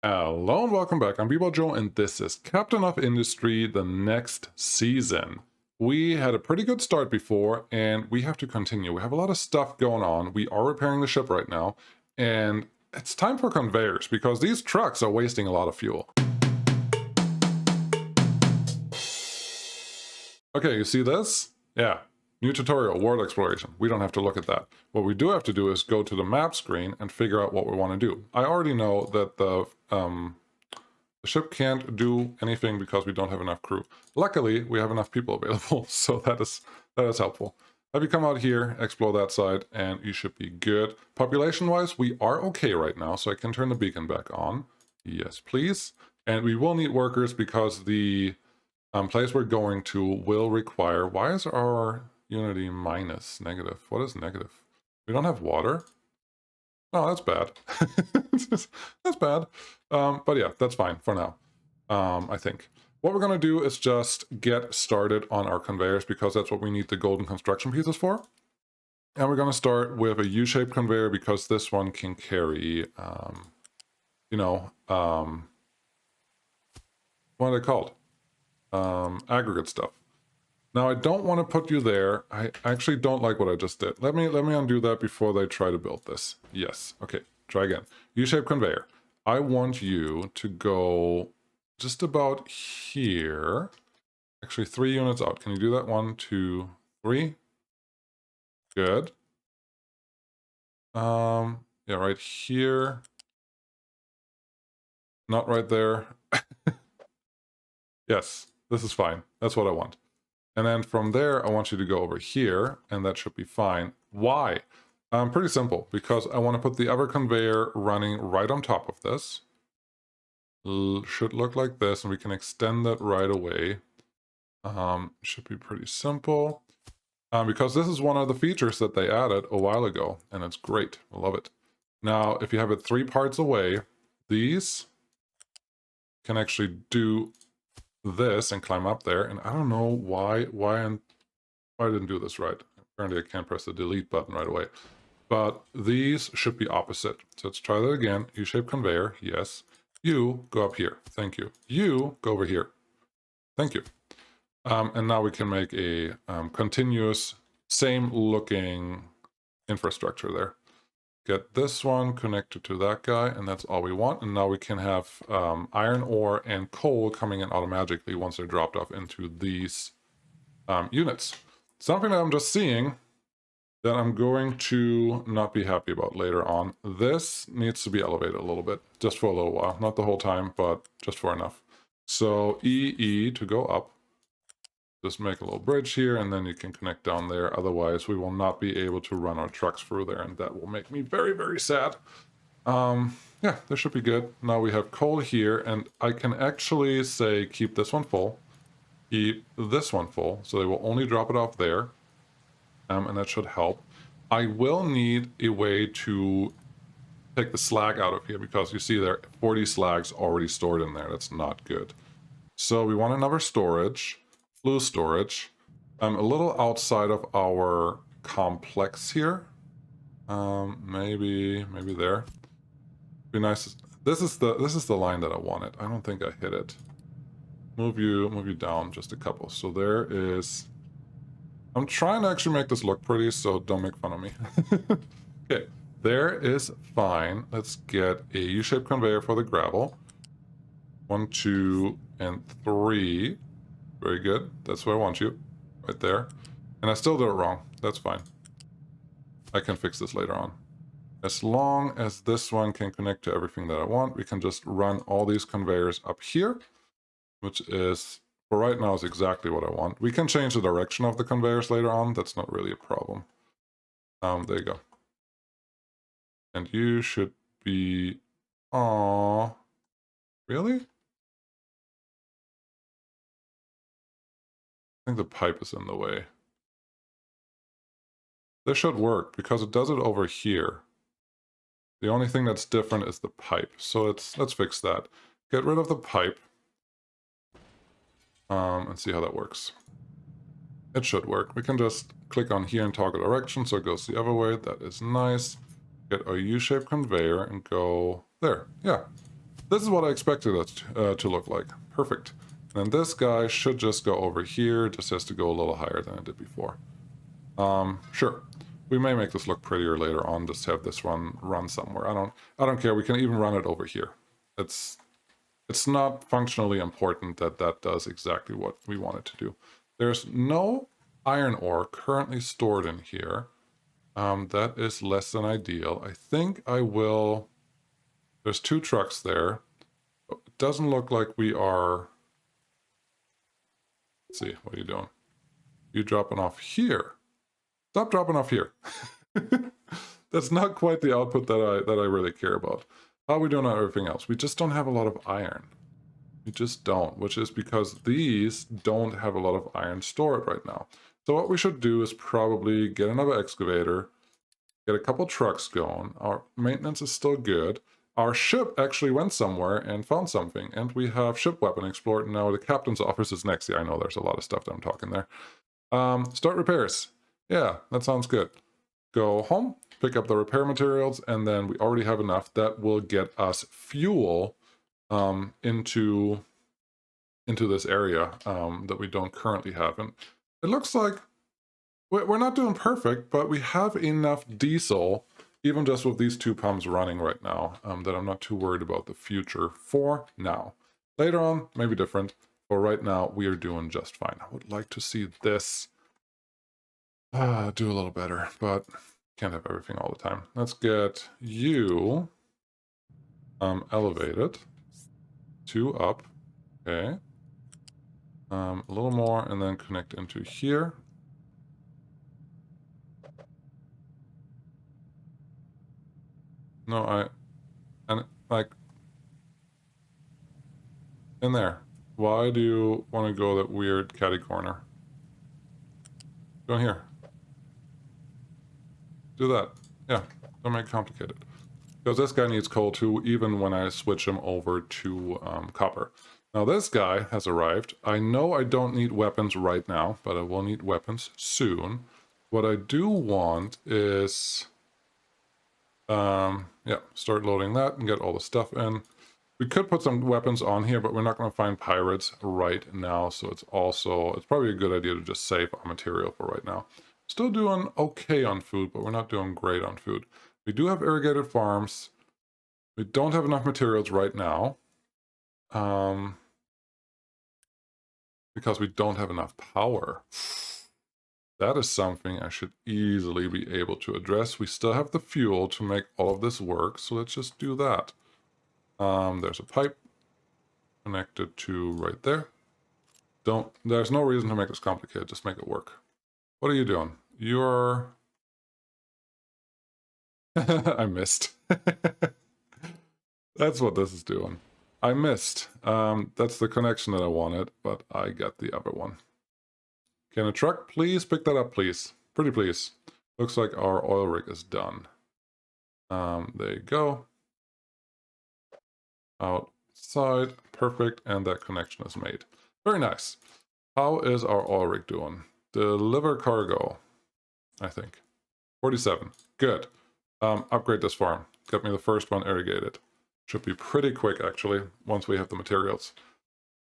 Hello and welcome back. I'm Joe, and this is Captain of Industry, the next season. We had a pretty good start before, and we have to continue. We have a lot of stuff going on. We are repairing the ship right now, and it's time for conveyors because these trucks are wasting a lot of fuel. Okay, you see this? Yeah. New tutorial, world exploration. We don't have to look at that. What we do have to do is go to the map screen and figure out what we want to do. I already know that the ship can't do anything because we don't have enough crew. Luckily, we have enough people available, so that is helpful. Have you come out here, explore that side, and you should be good. Population-wise, we are okay right now, so I can turn the beacon back on. Yes, please. And we will need workers because the place we're going to will require... Why is our unity minus negative? What is negative? We don't have water? Oh, that's bad. That's bad. But yeah, that's fine for now, I think. What we're going to do is just get started on our conveyors because that's what we need the golden construction pieces for. And we're going to start with a U-shaped conveyor because this one can carry, what are they called? Aggregate stuff. Now, I don't want to put you there. I actually don't like what I just did. Let me undo that before they try to build this. Yes. Okay. Try again. U-shaped conveyor. I want you to go just about here. Actually, 3 units out. Can you do that? 1, 2, 3. Good. Yeah, right here. Not right there. Yes, this is fine. That's what I want. And then from there, I want you to go over here, and that should be fine. Why? Pretty simple, because I want to put the other conveyor running right on top of this. Should look like this, and we can extend that right away. Should be pretty simple. Because this is one of the features that they added a while ago, and it's great. I love it. Now, if you have it 3 parts away, these can actually do this and climb up there, and I don't know why I didn't do this right. Apparently I can't press the delete button right away. But these should be opposite. So let's try that again. U-shaped conveyor, yes. You go up here, thank you. You go over here, thank you. And now we can make a continuous, same looking infrastructure there. Get this one connected to that guy, and that's all we want. And now we can have iron ore and coal coming in automatically once they're dropped off into these units. Something that I'm just seeing that I'm going to not be happy about later on. This needs to be elevated a little bit, just for a little while. Not the whole time, but just for enough. So EE to go up. Just make a little bridge here, and then you can connect down there. Otherwise, we will not be able to run our trucks through there, and that will make me very, very sad. Yeah, this should be good. Now we have coal here, and I can actually say keep this one full, keep this one full, so they will only drop it off there, and that should help. I will need a way to take the slag out of here, because you see there are 40 slags already stored in there. That's not good. So we want another storage. Blue storage. A little outside of our complex here. Maybe there. Be nice. This is the line that I wanted. I don't think I hit it. Move you down just a couple. So there is. I'm trying to actually make this look pretty, so don't make fun of me. Okay, there is fine. Let's get a U-shaped conveyor for the gravel. 1, 2, and 3. Very good. That's where I want you. Right there. And I still did it wrong. That's fine. I can fix this later on. As long as this one can connect to everything that I want, we can just run all these conveyors up here, which is, for right now, is exactly what I want. We can change the direction of the conveyors later on. That's not really a problem. There you go. And you should be... Aww. Really? I think the pipe is in the way. This should work because it does it over here. The only thing that's different is the pipe. So let's fix that. Get rid of the pipe. And see how that works. It should work. We can just click on here and toggle direction so it goes the other way. That is nice. Get a U-shaped conveyor and go there. Yeah. This is what I expected it to look like. Perfect. And this guy should just go over here. Just has to go a little higher than it did before. Sure. We may make this look prettier later on. Just have this run somewhere. I don't care. We can even run it over here. It's not functionally important that that does exactly what we want it to do. There's no iron ore currently stored in here. That is less than ideal. I think I will... There's 2 trucks there. It doesn't look like we are... Let's see, what are you doing? You dropping off here. Stop dropping off here. That's not quite the output that I really care about. How are we doing on everything else? We just don't have a lot of iron. We just don't, which is because these don't have a lot of iron stored right now. So what we should do is probably get another excavator, get a couple trucks going. Our maintenance is still good. Our ship actually went somewhere and found something, and we have ship weapon explored. Now the captain's office is next. Yeah, I know there's a lot of stuff that I'm talking there. Start repairs. Yeah, that sounds good. Go home, pick up the repair materials, and then we already have enough that will get us fuel into this area that we don't currently have. And it looks like we're not doing perfect, but we have enough diesel, even just with these 2 pumps running right now, that I'm not too worried about the future for now. Later on, maybe different. For right now, we are doing just fine. I would like to see this do a little better, but can't have everything all the time. Let's get you elevated. 2 up. Okay. A little more, and then connect into here. No, and like, in there. Why do you want to go that weird catty corner? Go in here. Do that. Yeah, don't make it complicated. Because this guy needs coal too, even when I switch him over to copper. Now this guy has arrived. I know I don't need weapons right now, but I will need weapons soon. What I do want is... yeah, start loading that and get all the stuff in. We could put some weapons on here, but we're not going to find pirates right now, so it's probably a good idea to just save our material for right now. Still doing okay on food, but we're not doing great on food. We do have irrigated farms. We don't have enough materials right now. Because we don't have enough power. That is something I should easily be able to address. We still have the fuel to make all of this work, so let's just do that. There's a pipe connected to right there. There's no reason to make this complicated, just make it work. What are you doing? You're... I missed. That's what this is doing. I missed. That's the connection that I wanted, but I got the other one. Can a truck please pick that up, please? Pretty please. Looks like our oil rig is done. There you go. Outside, perfect, and that connection is made. Very nice. How is our oil rig doing? Deliver cargo, I think. 47, good. Upgrade this farm. Get me the first one irrigated. Should be pretty quick, actually, once we have the materials.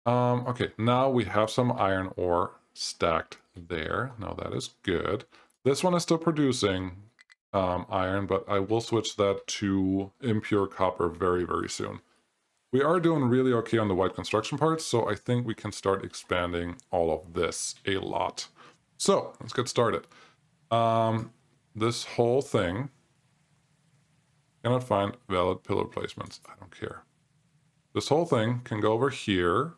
Okay, now we have some iron ore stacked there. Now that is good. This one is still producing iron, but I will switch that to impure copper very, very soon. We are doing really okay on the white construction parts, so I think we can start expanding all of this a lot. So, let's get started. This whole thing... Cannot find valid pillar placements. I don't care. This whole thing can go over here,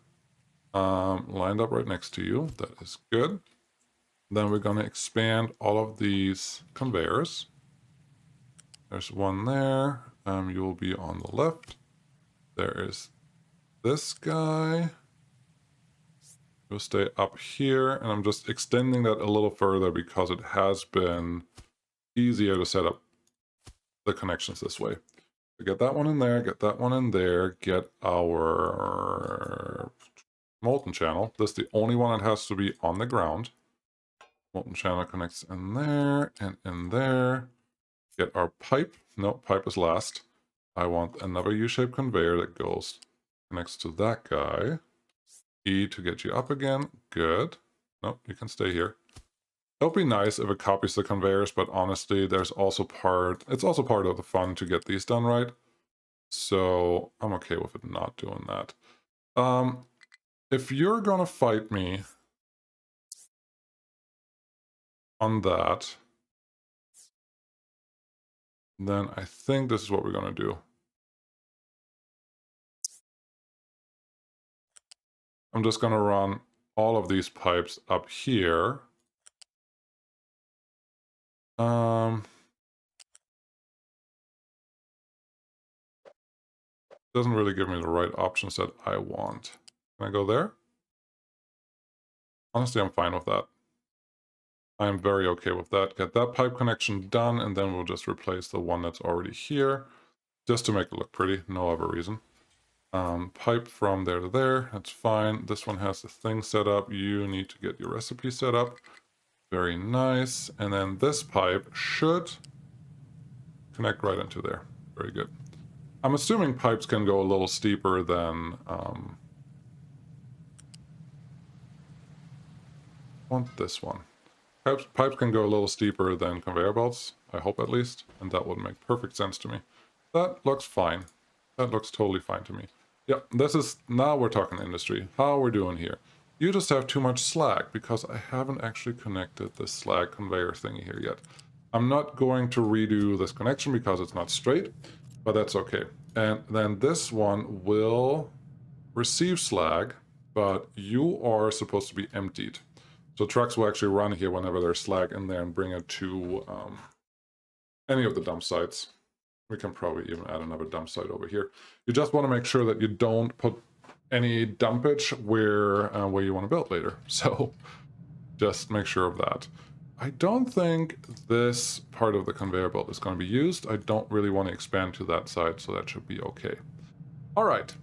lined up right next to you. That is good. Then we're going to expand all of these conveyors. There's one there. You will be on the left. There is this guy. You'll stay up here, and I'm just extending that a little further because it has been easier to set up the connections this way. So get that one in there, get that one in there, get our molten channel. This is the only one that has to be on the ground. Molten channel connects in there and in there. Get our pipe. No, pipe is last. I want another U-shaped conveyor that goes next to that guy. E to get you up again. Good. Nope, you can stay here. It'll be nice if it copies the conveyors, but honestly, it's also part of the fun to get these done right. So I'm okay with it not doing that. If you're gonna fight me on that, then I think this is what we're gonna do. I'm just gonna run all of these pipes up here. Doesn't really give me the right options that I want. Can I go there? Honestly, I'm fine with that. I'm very okay with that. Get that pipe connection done, and then we'll just replace the one that's already here, just to make it look pretty, no other reason. Pipe from there to there, that's fine. This one has the thing set up. You need to get your recipe set up. Very nice. And then this pipe should connect right into there. Very good. I'm assuming pipes can go a little steeper than... I want this one. Pipes can go a little steeper than conveyor belts, I hope at least, and that would make perfect sense to me. That looks fine. That looks totally fine to me. Yep, now we're talking industry. How we're doing here. You just have too much slag, because I haven't actually connected the slag conveyor thingy here yet. I'm not going to redo this connection because it's not straight, but that's okay. And then this one will receive slag, but you are supposed to be emptied. So trucks will actually run here whenever there's slag in there and bring it to any of the dump sites. We can probably even add another dump site over here. You just want to make sure that you don't put any dumpage where you want to build later. So just make sure of that. I don't think this part of the conveyor belt is going to be used. I don't really want to expand to that side, so that should be okay. All right.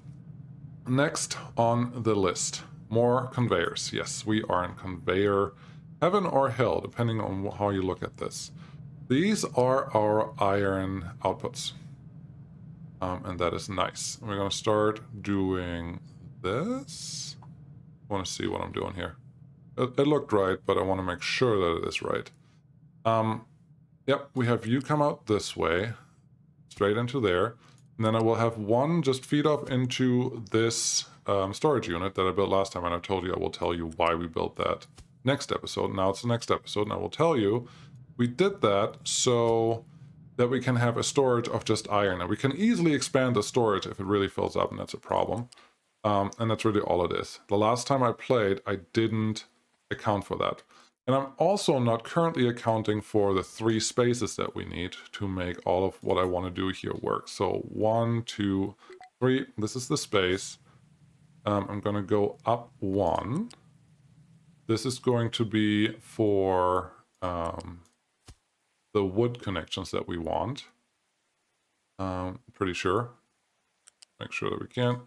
Next on the list. More conveyors. Yes, we are in conveyor heaven or hell, depending on how you look at this. These are our iron outputs. And that is nice. We're going to start doing this. I want to see what I'm doing here. It looked right, but I want to make sure that it is right. Yep, we have you come out this way, straight into there. And then I will have one just feed off into this storage unit that I built last time, and I told you I will tell you why we built that next episode. Now it's the next episode, and I will tell you we did that so that we can have a storage of just iron. And we can easily expand the storage if it really fills up, and that's a problem. And that's really all it is. The last time I played, I didn't account for that. And I'm also not currently accounting for the 3 spaces that we need to make all of what I want to do here work. So 1, 2, 3, this is the space. I'm going to go up 1. This is going to be for the wood connections that we want. Pretty sure. Make sure that we can.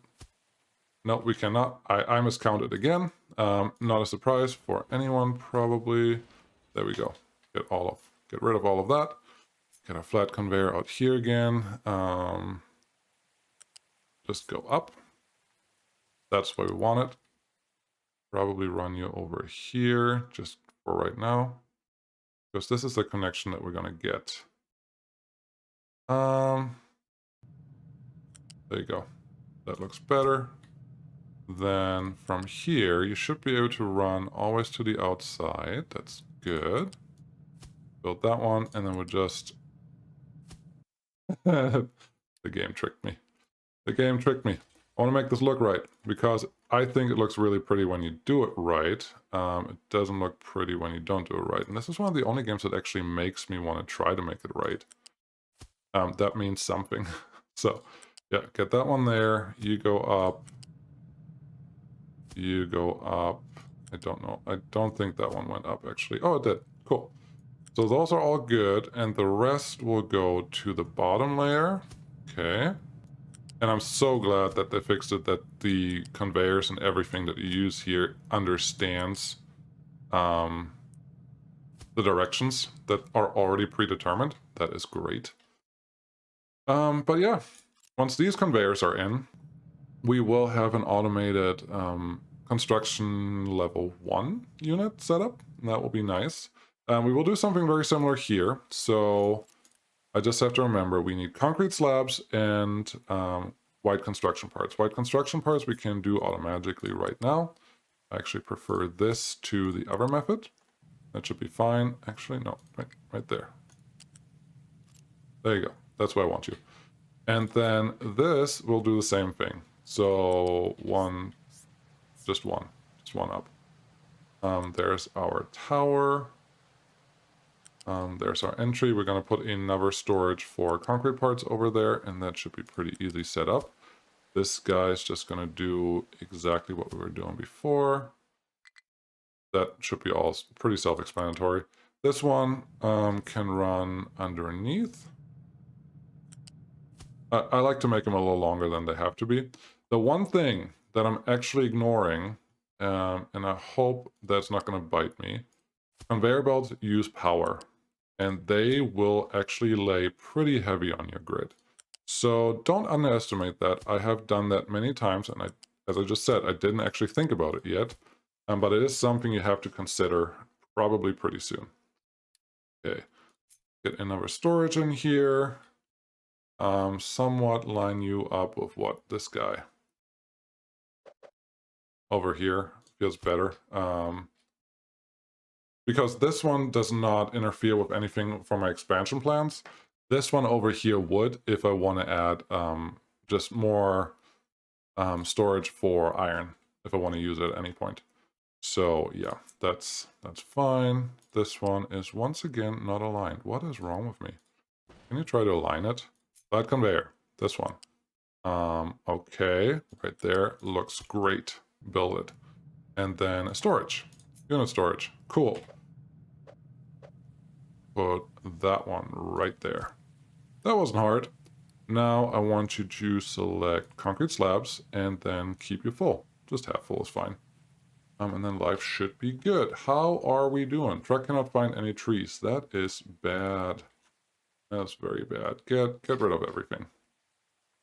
No, we cannot. I miscounted again. Not a surprise for anyone, probably. There we go. Get rid of all of that. Get a flat conveyor out here again. Just go up. That's where we want it. Probably run you over here, just for right now. Because this is the connection that we're gonna get. There you go. That looks better. Then from here, you should be able to run always to the outside. That's good. Build that one, and then we'll just... The game tricked me. The game tricked me. I want to make this look right, because I think it looks really pretty when you do it right. It doesn't look pretty when you don't do it right. And this is one of the only games that actually makes me want to try to make it right. That means something. So, yeah, get that one there. You go up. You go up. I don't know. I don't think that one went up, actually. Oh, it did. Cool. So those are all good, and the rest will go to the bottom layer. Okay. And I'm so glad that they fixed it, that the conveyors and everything that you use here understands the directions that are already predetermined. That is great. But yeah, Once these conveyors are in, we will have an automated construction level 1 unit set up. And that will be nice. We will do something very similar here. So I just have to remember we need concrete slabs and white construction parts. White construction parts we can do automatically right now. I actually prefer this to the other method. That should be fine. Actually, no, right there. There you go. That's where I want you. And then this will do the same thing. So just one up. There's our tower. There's our entry. We're going to put in another storage for concrete parts over there, and that should be pretty easy set up. This guy is just going to do exactly what we were doing before. That should be all pretty self-explanatory. This one can run underneath. I like to make them a little longer than they have to be. The one thing that I'm actually ignoring, and I hope that's not going to bite me, conveyor belts use power, and they will actually lay pretty heavy on your grid. So don't underestimate that. I have done that many times, and as I just said, I didn't actually think about it yet, but it is something you have to consider probably pretty soon. Okay, get another storage in here. Somewhat line you up with what? This guy. Over here feels better. Because this one does not interfere with anything from my expansion plans. This one over here would, if I want to add just more storage for iron, if I want to use it at any point. So yeah, that's fine. This one is once again not aligned. What is wrong with me? Can you try to align it? That conveyor, this one. Okay, right there, looks great. Build it. And then storage, unit storage, cool. Put that one right there. That wasn't hard. Now I want you to select concrete slabs and then keep you full. Just half full is fine. And then life should be good. How are we doing? Truck cannot find any trees. That is bad. That's very bad. Get rid of everything.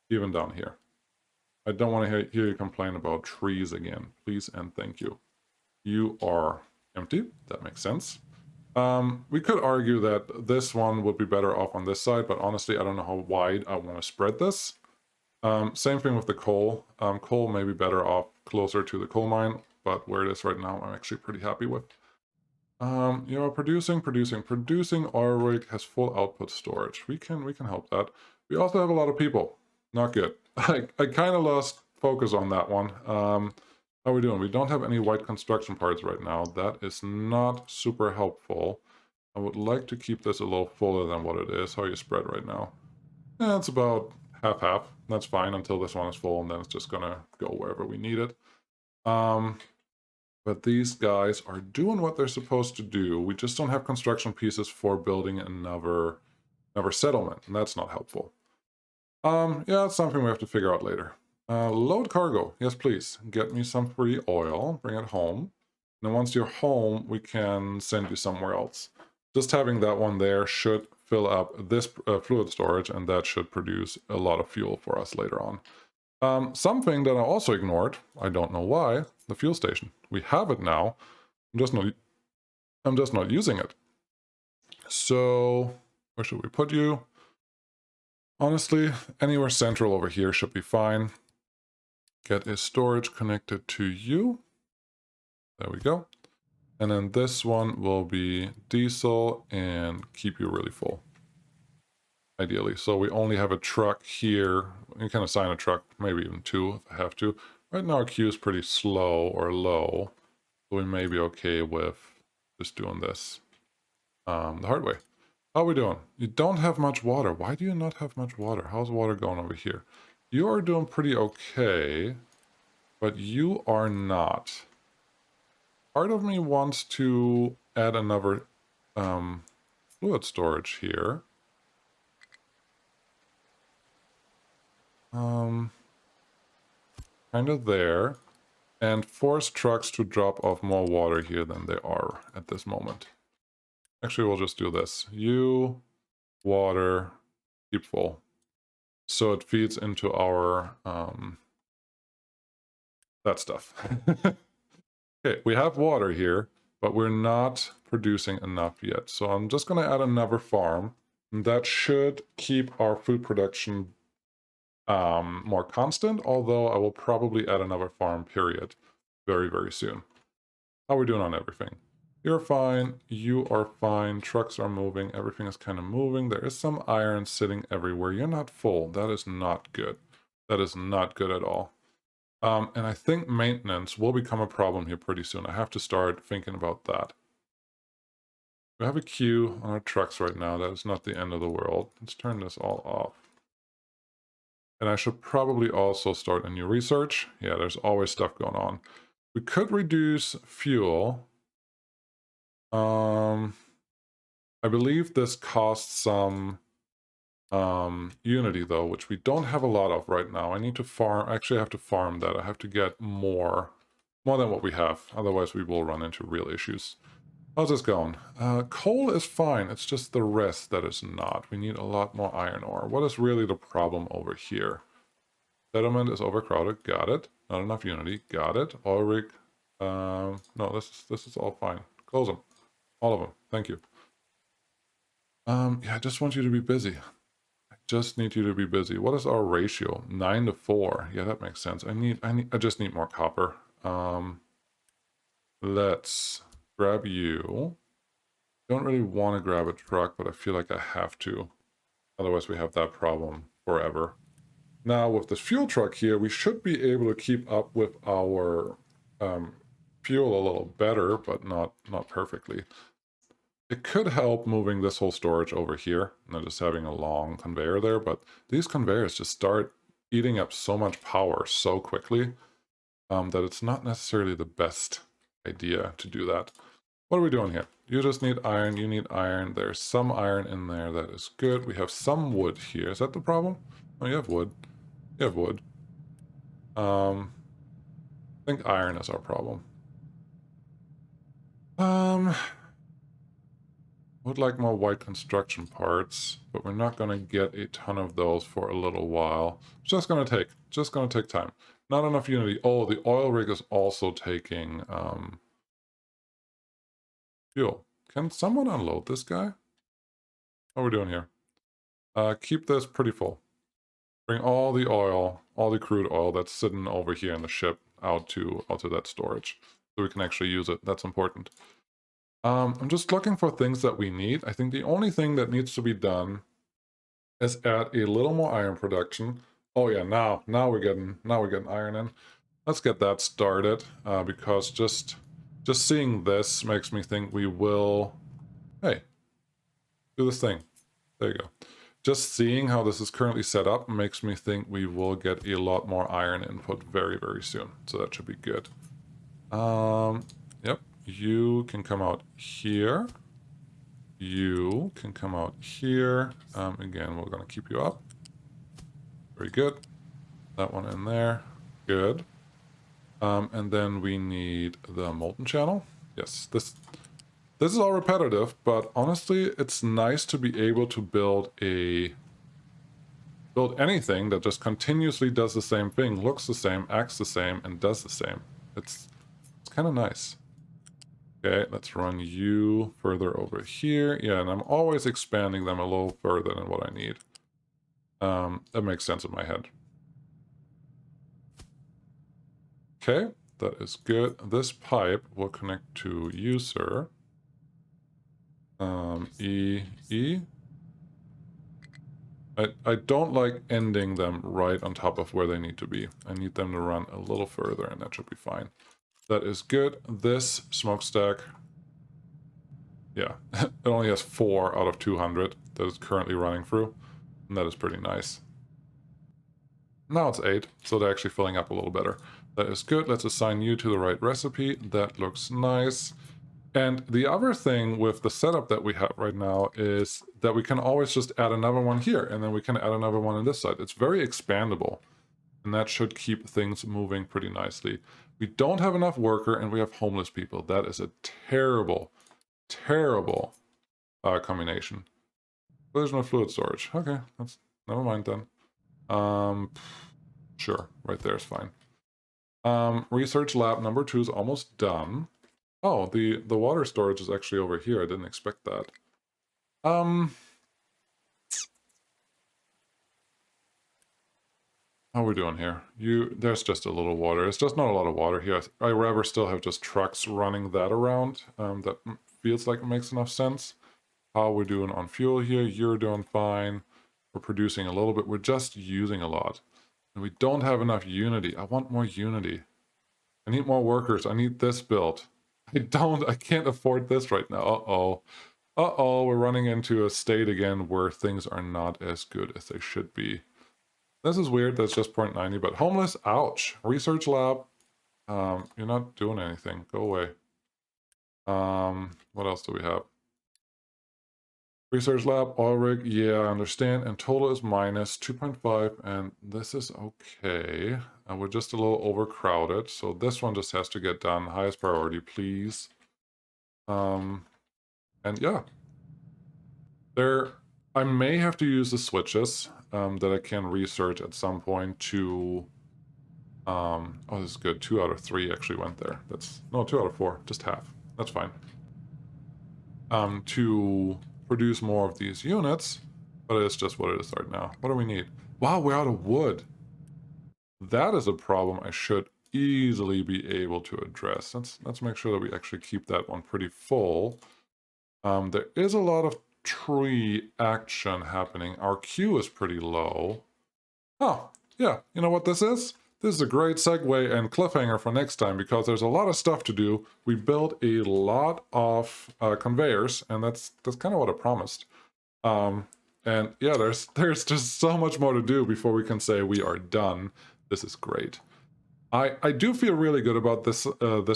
Even down here. I don't want to hear you complain about trees again. Please and thank you. You are empty. That makes sense. We could argue that this one would be better off on this side, but honestly, I don't know how wide I want to spread this. Same thing with the coal. Coal may be better off closer to the coal mine, but where it is right now, I'm actually pretty happy with. You know, producing. Oil rig has full output storage. We can help that. We also have a lot of people. Not good. I kind of lost focus on that one. How are we doing? We don't have any white construction parts right now. That is not super helpful. I would like to keep this a little fuller than what it is. How are you spread right now? Yeah, it's about half-half. That's fine until this one is full, and then it's just gonna go wherever we need it. But these guys are doing what they're supposed to do. We just don't have construction pieces for building another settlement, and that's not helpful. Yeah, it's something we have to figure out later. Load cargo. Yes, please. Get me some free oil. Bring it home. And then once you're home, we can send you somewhere else. Just having that one there should fill up this fluid storage, and that should produce a lot of fuel for us later on. Something that I also ignored, I don't know why, the fuel station. We have it now. I'm just not using it. So where should we put you? Honestly, anywhere central over here should be fine. Get a storage connected to you. There we go. And then this one will be diesel and keep you really full. Ideally. So we only have a truck here. You can assign a truck, maybe even two if I have to. Right now our queue is pretty slow or low. So we may be okay with just doing this the hard way. How are we doing? You don't have much water. Why do you not have much water? How's water going over here? You are doing pretty okay, but you are not. Part of me wants to add another fluid storage here. Kind of there. And force trucks to drop off more water here than they are at this moment. Actually, we'll just do this. You, water, keep full. so it feeds into our that stuff. Okay, we have water here, but we're not producing enough yet. So I'm just going to add another farm. And that should keep our food production more constant, although I will probably add another farm, period, very, very soon. How are we doing on everything? You're fine. You are fine. Trucks are moving. Everything is kind of moving. There is some iron sitting everywhere. You're not full. That is not good. That is not good at all. And I think maintenance will become a problem here pretty soon. I have to start thinking about that. We have a queue on our trucks right now. That is not the end of the world. Let's turn this all off. And I should probably also start a new research. Yeah, there's always stuff going on. We could reduce fuel. I believe this costs some unity though, which we don't have a lot of right now. I need to farm. Actually, I have to farm that. I have to get more than what we have. Otherwise, we will run into real issues. How's this going? Coal is fine. It's just the rest that is not. We need a lot more iron ore. What is really the problem over here? Settlement is overcrowded. Got it. Not enough unity. Got it. Oil rig. No, this is all fine. Close them. All of them. Thank you. Yeah, I just want you to be busy. I just need you to be busy. What is our ratio? 9 to 4. Yeah, that makes sense. I just need more copper. Let's grab you. Don't really want to grab a truck, but I feel like I have to. Otherwise, we have that problem forever. Now, with this fuel truck here, we should be able to keep up with our fuel a little better, but not perfectly. It could help moving this whole storage over here, not just having a long conveyor there, but these conveyors just start eating up so much power so quickly that it's not necessarily the best idea to do that. What are we doing here? You just need iron, you need iron. There's some iron in there, that is good. We have some wood here. Is that the problem? Oh, you have wood. You have wood. I think iron is our problem. Would like more white construction parts, but we're not going to get a ton of those for a little while. Just going to take time. Not enough unity. Oh, the oil rig is also taking fuel. Can someone unload this guy? How are we doing here? Keep this pretty full. Bring all the oil, all the crude oil that's sitting over here in the ship out to that storage, so we can actually use it. That's important. I'm just looking for things that we need. I think the only thing that needs to be done is add a little more iron production. Oh yeah, now we're getting iron in. Let's get that started because just seeing this makes me think we will. Hey, do this thing. There you go. Just seeing how this is currently set up makes me think we will get a lot more iron input very, very soon. So that should be good. Yep. You can come out here. You can come out here. Again, we're going to keep you up. Very good. That one in there. Good. And then we need the molten channel. Yes, this is all repetitive, but honestly, it's nice to be able to build anything that just continuously does the same thing, looks the same, acts the same, and does the same. It's kind of nice. Okay, let's run you further over here. Yeah, and I'm always expanding them a little further than what I need. That makes sense in my head. Okay, that is good. This pipe will connect to user. E. I don't like ending them right on top of where they need to be. I need them to run a little further, and that should be fine. That is good. This smokestack, yeah, it only has 4 out of 200 that is currently running through, and that is pretty nice. Now it's 8, so they're actually filling up a little better. That is good. Let's assign you to the right recipe. That looks nice. And the other thing with the setup that we have right now is that we can always just add another one here, and then we can add another one on this side. It's very expandable, and that should keep things moving pretty nicely. We don't have enough worker, and we have homeless people. That is a terrible, terrible combination. There's no fluid storage. Okay, never mind then. Sure, right there is fine. Research lab number 2 is almost done. Oh, the water storage is actually over here. I didn't expect that. How are we doing here? There's just a little water. It's just not a lot of water here. I'd rather still have just trucks running that around. That feels like it makes enough sense. How are we doing on fuel here? You're doing fine. We're producing a little bit. We're just using a lot. And we don't have enough unity. I want more unity. I need more workers. I need this built. I can't afford this right now. Uh-oh. Uh-oh, we're running into a state again where things are not as good as they should be. This is weird, that's just 0.90, but homeless, ouch. Research lab, you're not doing anything. Go away. What else do we have? Research lab, oil rig, yeah, I understand. And total is minus 2.5, and this is okay. And we're just a little overcrowded, so this one just has to get done. Highest priority, please. And yeah. I may have to use the switches that I can research at some point to... oh, this is good. 2 out of 3 actually went there. No, 2 out of 4. Just half. That's fine. To produce more of these units, but it's just what it is right now. What do we need? Wow, we're out of wood. That is a problem I should easily be able to address. Let's make sure that we actually keep that one pretty full. There is a lot of tree action happening. Our queue is pretty low. Oh, yeah, you know what this is? This is a great segue and cliffhanger for next time because there's a lot of stuff to do. We built a lot of conveyors, and that's kind of what I promised. And yeah, there's just so much more to do before we can say we are done. This is great. I do feel really good about this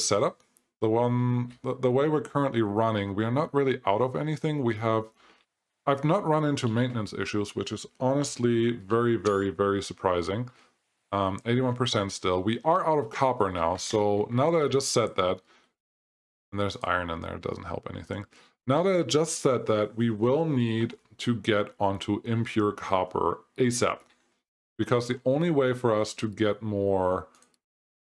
setup. The way we're currently running, we are not really out of anything. I've not run into maintenance issues, which is honestly very, very, very surprising. 81% still. We are out of copper now, so now that I just said that, and there's iron in there, it doesn't help anything. Now that I just said that, we will need to get onto impure copper ASAP, because the only way for us to get more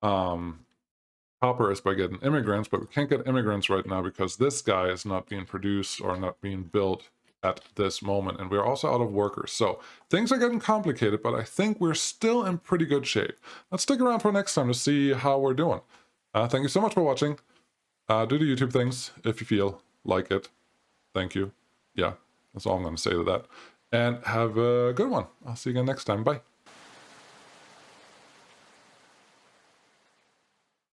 copper is by getting immigrants, but we can't get immigrants right now because this guy is not being produced or not being built at this moment, and we're also out of workers. So things are getting complicated, but I think we're still in pretty good shape. Let's stick around for next time to see how we're doing. Thank you so much for watching. Do the YouTube things if you feel like it. Thank you. Yeah, that's all I'm going to say to that. And have a good one. I'll see you again next time. Bye.